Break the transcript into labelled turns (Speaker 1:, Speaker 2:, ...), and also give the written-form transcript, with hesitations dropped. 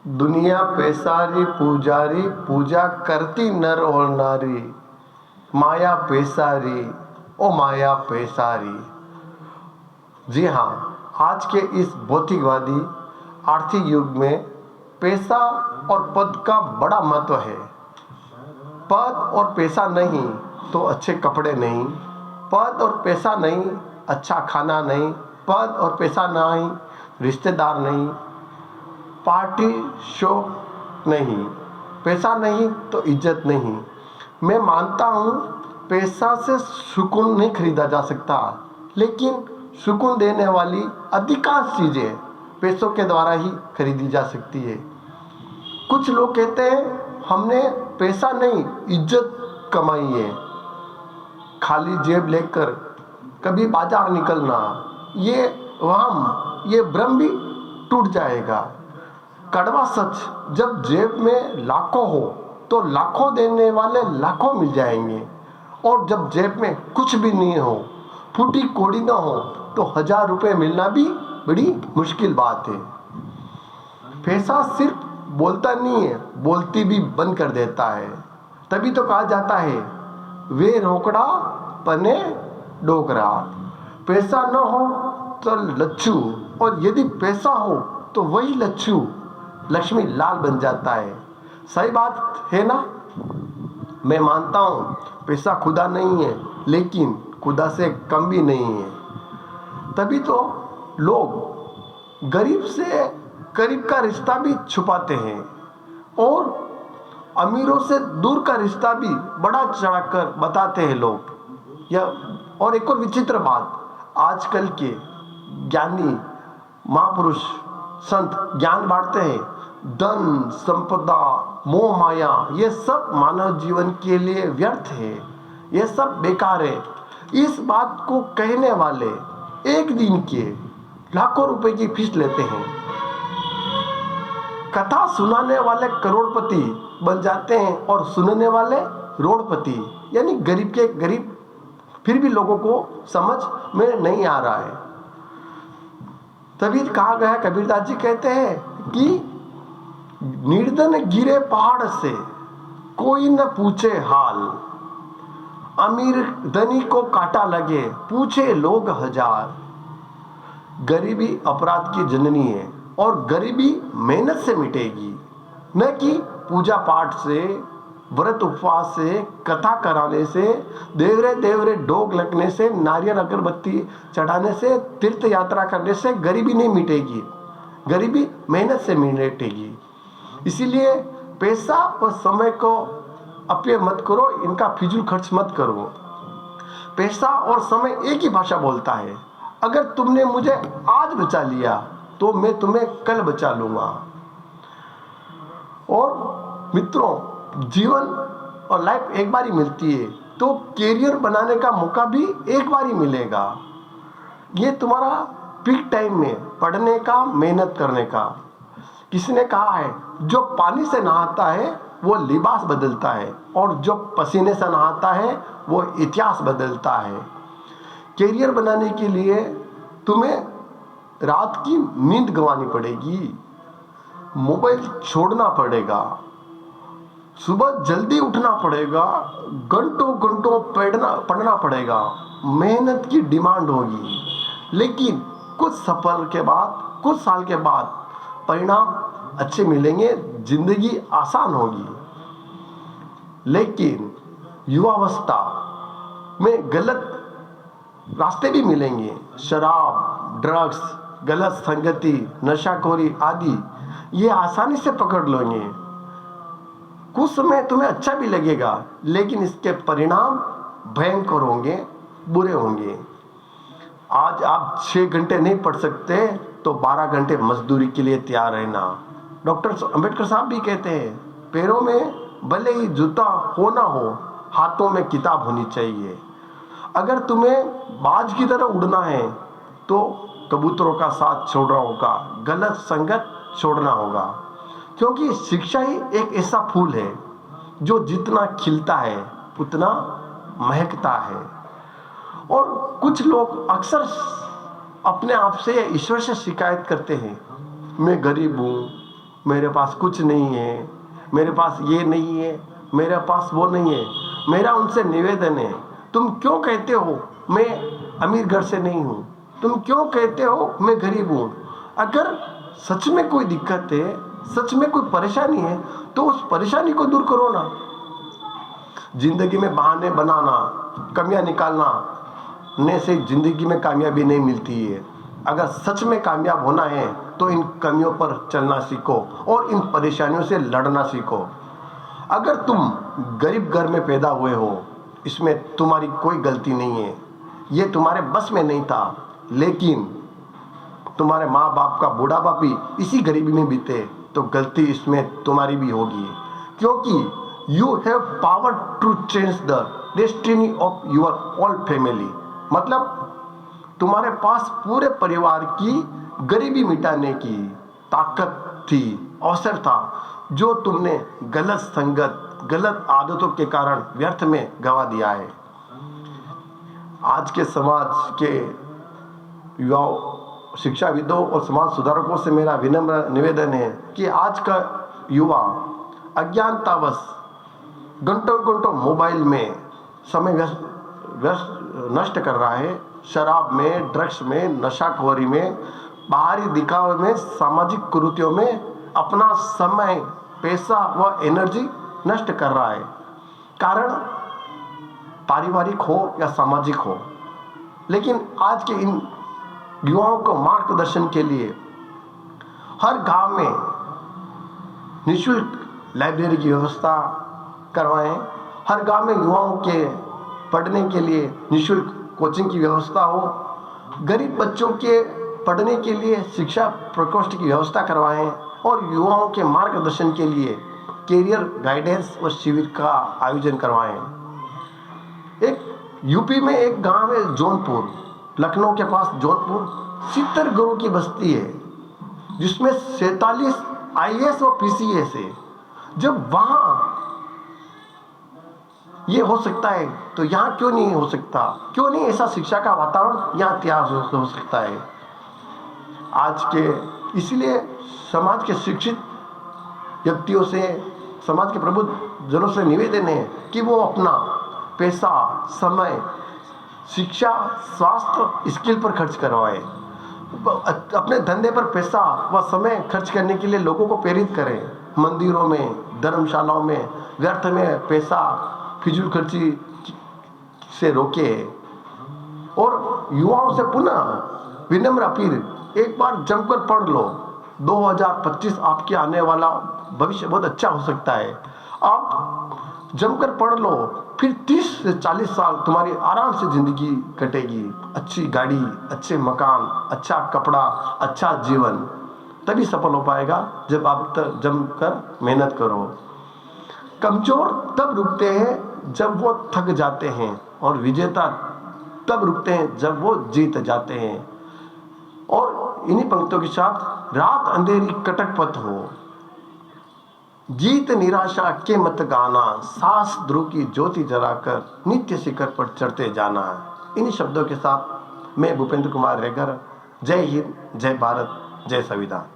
Speaker 1: दुनिया पैसारी पुजारी, पूजा करती नर और नारी। माया पैसारी, ओ माया पैसारी। जी हाँ, आज के इस भौतिकवादी आर्थिक युग में पैसा और पद का बड़ा महत्व है। पद और पैसा नहीं तो अच्छे कपड़े नहीं, पद और पैसा नहीं अच्छा खाना नहीं, पद और पैसा नहीं रिश्तेदार नहीं, पार्टी शो नहीं, पैसा नहीं तो इज्जत नहीं। मैं मानता हूँ पैसा से सुकून नहीं खरीदा जा सकता, लेकिन सुकून देने वाली अधिकांश चीज़ें पैसों के द्वारा ही खरीदी जा सकती है। कुछ लोग कहते हैं हमने पैसा नहीं इज्जत कमाई है। खाली जेब लेकर कभी बाजार निकलना, ये वहम, ये भ्रम भी टूट जाएगा। कड़वा सच, जब जेब में लाखों हो तो लाखों देने वाले लाखों मिल जाएंगे, और जब जेब में कुछ भी नहीं हो, फूटी कौड़ी ना हो, तो 1000 रुपये मिलना भी बड़ी मुश्किल बात है। पैसा सिर्फ बोलता नहीं है, बोलती भी बंद कर देता है। तभी तो कहा जाता है वे रोकड़ा पने डोकरा। पैसा न हो तो लच्छू, और यदि पैसा हो तो वही लच्छू लक्ष्मी लाल बन जाता है। सही बात है ना? मैं मानता हूँ पैसा खुदा नहीं है, लेकिन खुदा से कम भी नहीं है। तभी तो लोग गरीब से करीब का रिश्ता भी छुपाते हैं, और अमीरों से दूर का रिश्ता भी बड़ा चढ़ाकर बताते हैं लोग। और एक और विचित्र बात, आजकल के ज्ञानी महापुरुष संत ज्ञान बांटते हैं, धन संपदा मोह माया ये सब मानव जीवन के लिए व्यर्थ है, ये सब बेकार है। इस बात को कहने वाले एक दिन के लाखों रुपए की फीस लेते हैं। कथा सुनाने वाले करोड़पति बन जाते हैं और सुनने वाले रोड़पति, यानी गरीब के गरीब। फिर भी लोगों को समझ में नहीं आ रहा है। तभी कहा गया, कबीरदास जी कहते हैं कि निर्धन गिरे पहाड़ से कोई न पूछे हाल, अमीर धनी को कांटा लगे पूछे लोग 1000। गरीबी अपराध की जननी है, और गरीबी मेहनत से मिटेगी, न कि पूजा पाठ से, व्रत उपवास से, कथा कराने से, देवरे देवरे डोग लगने से, नारियल अगरबत्ती चढ़ाने से, तीर्थ यात्रा करने से गरीबी नहीं मिटेगी। गरीबी मेहनत से मिटेगी। इसीलिए पैसा और समय को अपव्यय मत करो, इनका फिजूल खर्च मत करो। पैसा और समय एक ही भाषा बोलता है। अगर तुमने मुझे आज बचा लिया तो मैं तुम्हें कल बचा लूंगा। और मित्रों, जीवन और लाइफ एक बार ही मिलती है, तो कैरियर बनाने का मौका भी एक बार ही मिलेगा। ये तुम्हारा पीक टाइम में पढ़ने का, मेहनत करने का। किसी ने कहा है जो पानी से नहाता है वो लिबास बदलता है, और जो पसीने से नहाता है वो इतिहास बदलता है। कैरियर बनाने के लिए तुम्हें रात की नींद गंवानी पड़ेगी, मोबाइल छोड़ना पड़ेगा, सुबह जल्दी उठना पड़ेगा, घंटों घंटों पढ़ना पड़ेगा। मेहनत की डिमांड होगी, लेकिन कुछ सफल के बाद, कुछ साल के बाद परिणाम अच्छे मिलेंगे, जिंदगी आसान होगी। लेकिन युवावस्था में गलत रास्ते भी मिलेंगे। शराब, ड्रग्स, गलत संगति, नशाखोरी आदि ये आसानी से पकड़ लोगे। कुछ समय तुम्हें अच्छा भी लगेगा, लेकिन इसके परिणाम भयंकर होंगे, बुरे होंगे। आज आप 6 घंटे नहीं पढ़ सकते तो 12 घंटे मजदूरी के लिए तैयार रहना। डॉक्टर अंबेडकर साहब भी कहते हैं पैरों में भले ही जूता हो ना हो, हाथों में किताब होनी चाहिए। अगर तुम्हें बाज की तरह उड़ना है तो कबूतरों का साथ छोड़ना होगा, गलत संगत छोड़ना होगा। क्योंकि शिक्षा ही एक ऐसा फूल है जो जितना खिलता है उतना महकता है। और कुछ लोग अक्सर अपने आप से, ईश्वर से शिकायत करते हैं, मैं गरीब हूँ, मेरे पास कुछ नहीं है, मेरे पास ये नहीं है, मेरे पास वो नहीं है। मेरा उनसे निवेदन है, तुम क्यों कहते हो मैं अमीर घर से नहीं हूँ, तुम क्यों कहते हो मैं गरीब हूँ। अगर सच में कोई दिक्कत है, सच में कोई परेशानी है, तो उस परेशानी को दूर करो ना। जिंदगी में बहाने बनाना, कमियां निकालना ने से जिंदगी में कामयाबी नहीं मिलती है। अगर सच में कामयाब होना है तो इन कमियों पर चलना सीखो और इन परेशानियों से लड़ना सीखो। अगर तुम गरीब घर में पैदा हुए हो, इसमें तुम्हारी कोई गलती नहीं है, ये तुम्हारे बस में नहीं था, लेकिन तुम्हारे माँ बाप का बुढ़ापा भी इसी गरीबी में बीते, तो गलती इसमें तुम्हारी भी होगी, क्योंकि you have power to change the destiny of your all family. मतलब तुम्हारे पास पूरे परिवार की गरीबी मिटाने की ताकत थी, अवसर था, जो तुमने गलत संगत, गलत आदतों के कारण व्यर्थ में गंवा दिया है। आज के समाज के युवाओं, शिक्षाविदों और समाज सुधारकों से मेरा विनम्र निवेदन है कि आज का युवा अज्ञानतावश घंटों घंटों मोबाइल में समय व्यस्त नष्ट कर रहा है। शराब में, ड्रग्स में, नशाखोरी में, बाहरी दिखावे में, सामाजिक कुरीतियों में अपना समय, पैसा व एनर्जी नष्ट कर रहा है। कारण पारिवारिक हो या सामाजिक हो, लेकिन आज के इन युवाओं को मार्गदर्शन के लिए हर गांव में निःशुल्क लाइब्रेरी की व्यवस्था करवाएं। हर गांव में युवाओं के पढ़ने के लिए निःशुल्क कोचिंग की व्यवस्था हो। गरीब बच्चों के पढ़ने के लिए शिक्षा प्रकोष्ठ की व्यवस्था करवाएं और युवाओं के मार्गदर्शन के लिए कैरियर गाइडेंस व शिविर का आयोजन करवाएं। एक यूपी में एक गांव है जौनपुर, लखनऊ के पास जौनपुर, 70 घरों की बस्ती है, जिसमें 47 IAS व PCS है। जब वहाँ ये हो सकता है तो यहाँ क्यों नहीं हो सकता? क्यों नहीं ऐसा शिक्षा का वातावरण यहाँ तैयार हो सकता है? आज के इसलिए समाज के शिक्षित व्यक्तियों से, समाज के प्रबुद्ध जनों से निवेदन है कि वो अपना पैसा, समय, शिक्षा, स्वास्थ्य, स्किल पर खर्च करवाए। अपने धंधे पर पैसा व समय खर्च करने के लिए लोगों को प्रेरित करें। मंदिरों में, धर्मशालाओं में व्यर्थ में पैसा फिजूल खर्ची से रोके। और युवाओं से पुनः विनम्र अपील, एक बार जमकर पढ़ लो। 2025 आपके आने वाला भविष्य बहुत अच्छा हो सकता है। आप जमकर पढ़ लो, फिर 30 से 40 साल तुम्हारी आराम से जिंदगी कटेगी। अच्छी गाड़ी, अच्छे मकान, अच्छा कपड़ा, अच्छा जीवन तभी सफल हो पाएगा जब आप जमकर मेहनत करो। कमजोर तब रुकते हैं जब वो थक जाते हैं, और विजेता तब रुकते हैं जब वो जीत जाते हैं। और इन्हीं पंक्तियों के साथ, रात अंधेरी कटक पथ हो, जीत निराशा के मत गाना, सास ध्रुव की ज्योति जलाकर नित्य शिखर पर चढ़ते जाना। इन्हीं शब्दों के साथ मैं भूपेंद्र कुमार रेगर, जय हिंद, जय भारत, जय संविधान।